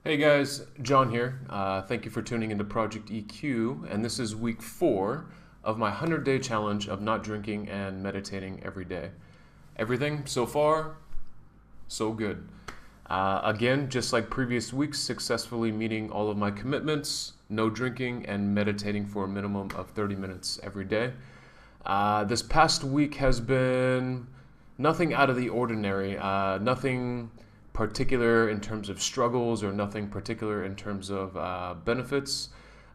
Hey guys, John here. Thank you for tuning into Project EQ, and this is week 4 of my 100-day challenge of not drinking and meditating every day. Everything so far, so good. Again, just like previous weeks, successfully meeting all of my commitments, no drinking, and meditating for a minimum of 30 minutes every day. This past week has been nothing out of the ordinary, nothing particular in terms of struggles or nothing particular in terms of benefits.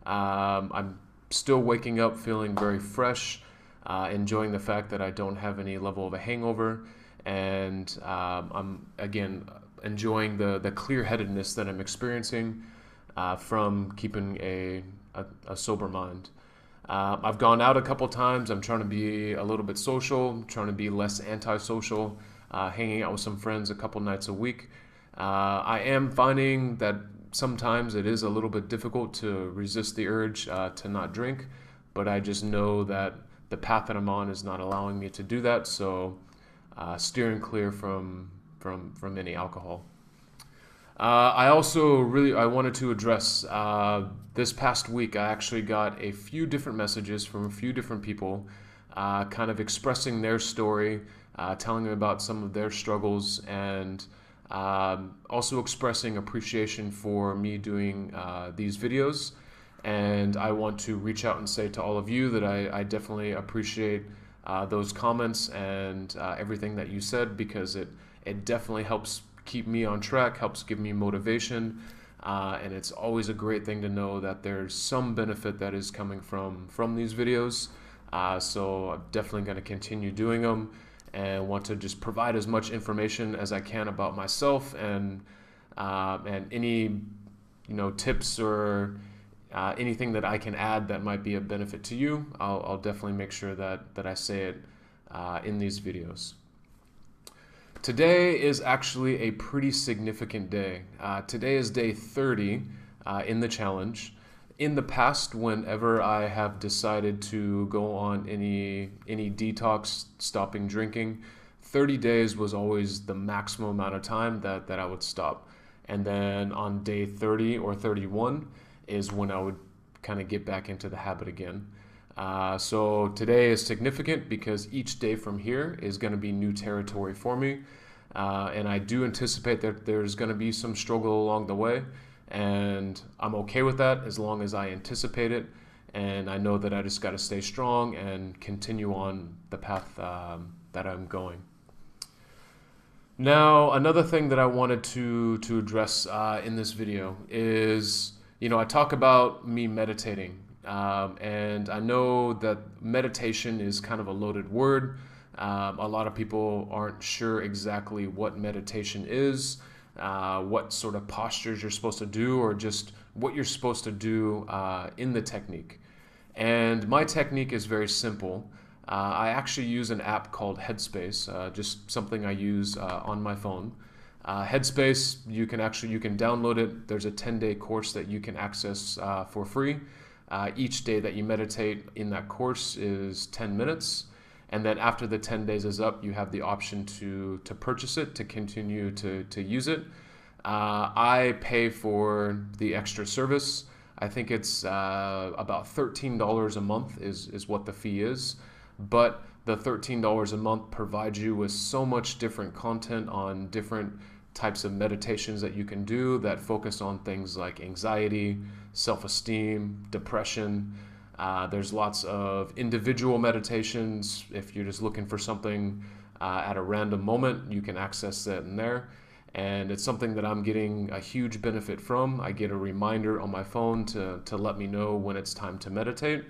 I'm still waking up feeling very fresh, enjoying the fact that I don't have any level of a hangover, and I'm again enjoying the clear-headedness that I'm experiencing from keeping a sober mind. I've gone out a couple times. I'm trying to be a little bit social, trying to be less antisocial, hanging out with some friends a couple nights a week. I am finding that sometimes it is a little bit difficult to resist the urge to not drink, but I just know that the path that I'm on is not allowing me to do that. So, steering clear from any alcohol. I also I wanted to address this past week. I actually got a few different messages from a few different people, kind of expressing their story, telling me about some of their struggles, and also expressing appreciation for me doing these videos. And I want to reach out and say to all of you that I definitely appreciate those comments and everything that you said, because it definitely helps keep me on track, helps give me motivation, and it's always a great thing to know that there's some benefit that is coming from these videos. So I'm definitely going to continue doing them and want to just provide as much information as I can about myself and any tips or anything that I can add that might be of benefit to you. I'll definitely make sure that I say it in these videos. Today is actually a pretty significant day. Today is day 30 in the challenge. In the past, whenever I have decided to go on any detox, stopping drinking, 30 days was always the maximum amount of time that I would stop. And then on day 30 or 31 is when I would kind of get back into the habit again. So today is significant because each day from here is going to be new territory for me. And I do anticipate that there's going to be some struggle along the way. And I'm okay with that as long as I anticipate it. And I know that I just got to stay strong and continue on the path that I'm going. Now, another thing that I wanted to address in this video is, I talk about me meditating. And I know that meditation is kind of a loaded word. A lot of people aren't sure exactly what meditation is, what sort of postures you're supposed to do, or just what you're supposed to do in the technique. And my technique is very simple. I actually use an app called Headspace, just something I use on my phone. Headspace, you can download it. There's a 10-day course that you can access for free. Each day that you meditate in that course is 10 minutes. And then after the 10 days is up, you have the option to purchase it, to continue to use it. I pay for the extra service. I think it's about $13 a month is what the fee is. But the $13 a month provides you with so much different content on different types of meditations that you can do that focus on things like anxiety, self-esteem, depression. There's lots of individual meditations. If you're just looking for something at a random moment, you can access that in there. And it's something that I'm getting a huge benefit from. I get a reminder on my phone to let me know when it's time to meditate.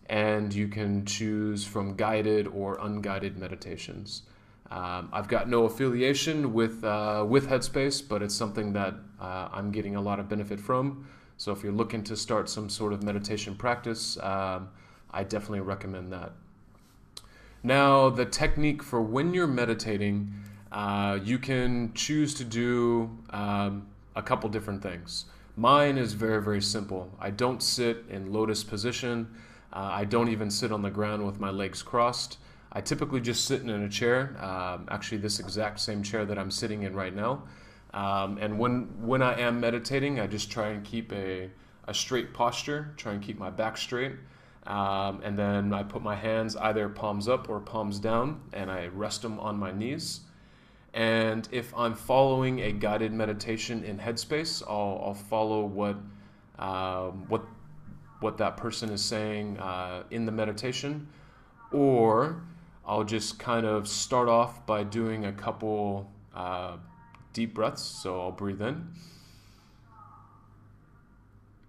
And you can choose from guided or unguided meditations. I've got no affiliation with Headspace, but it's something that I'm getting a lot of benefit from. So if you're looking to start some sort of meditation practice, I definitely recommend that. Now, the technique for when you're meditating, you can choose to do a couple different things. Mine is very, very simple. I don't sit in lotus position. I don't even sit on the ground with my legs crossed. I typically just sit in a chair, actually this exact same chair that I'm sitting in right now. And when I am meditating, I just try and keep a straight posture, try and keep my back straight. And then I put my hands either palms up or palms down, and I rest them on my knees. And if I'm following a guided meditation in Headspace, I'll follow what that person is saying in the meditation, or I'll just kind of start off by doing a couple deep breaths. So I'll breathe in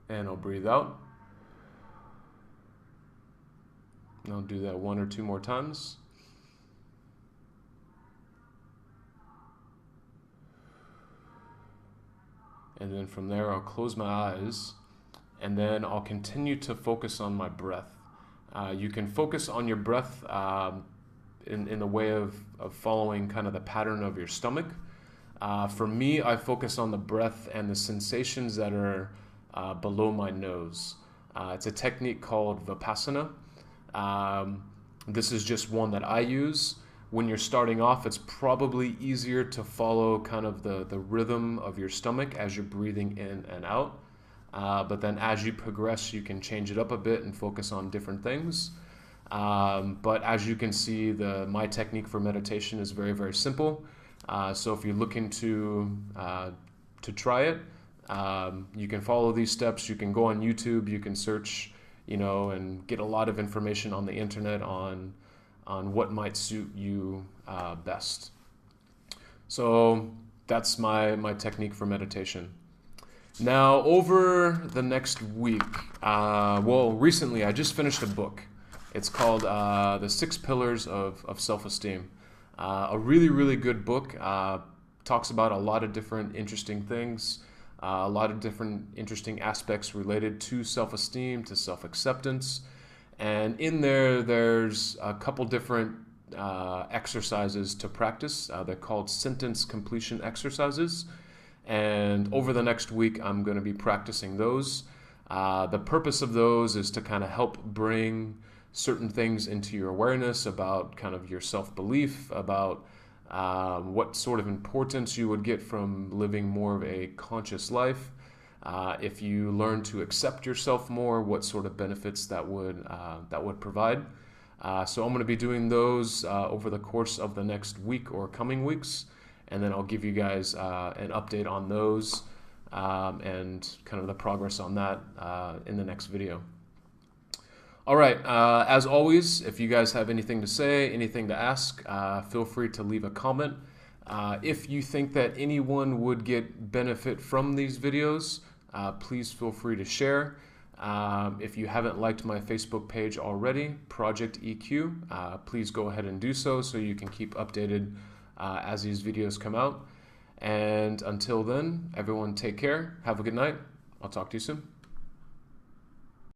and I'll breathe out. And I'll do that 1 or 2 more times. And then from there, I'll close my eyes, and then I'll continue to focus on my breath. You can focus on your breath in the way of following kind of the pattern of your stomach. For me, I focus on the breath and the sensations that are below my nose. It's a technique called Vipassana. This is just one that I use. When you're starting off, it's probably easier to follow kind of the rhythm of your stomach as you're breathing in and out. But then as you progress, you can change it up a bit and focus on different things. But as you can see, my technique for meditation is very, very simple. So if you're looking to try it, you can follow these steps. You can go on YouTube, you can search, and get a lot of information on the internet on what might suit you best. So that's my technique for meditation. Now, over the next week, recently I just finished a book. It's called The 6 Pillars of Self-Esteem. A really, really good book. Talks about a lot of different interesting things, a lot of different interesting aspects related to self-esteem, to self-acceptance. And in there's a couple different exercises to practice. They're called sentence completion exercises. And over the next week, I'm going to be practicing those. The purpose of those is to kind of help bring certain things into your awareness about kind of your self-belief, about what sort of importance you would get from living more of a conscious life. If you learn to accept yourself more, what sort of benefits that would provide. So I'm going to be doing those over the course of the next week or coming weeks, and then I'll give you guys an update on those and kind of the progress on that in the next video. All right, as always, if you guys have anything to say, anything to ask, feel free to leave a comment. If you think that anyone would get benefit from these videos, please feel free to share. If you haven't liked my Facebook page already, Project EQ, please go ahead and do so you can keep updated as these videos come out. And until then, everyone take care. Have a good night. I'll talk to you soon.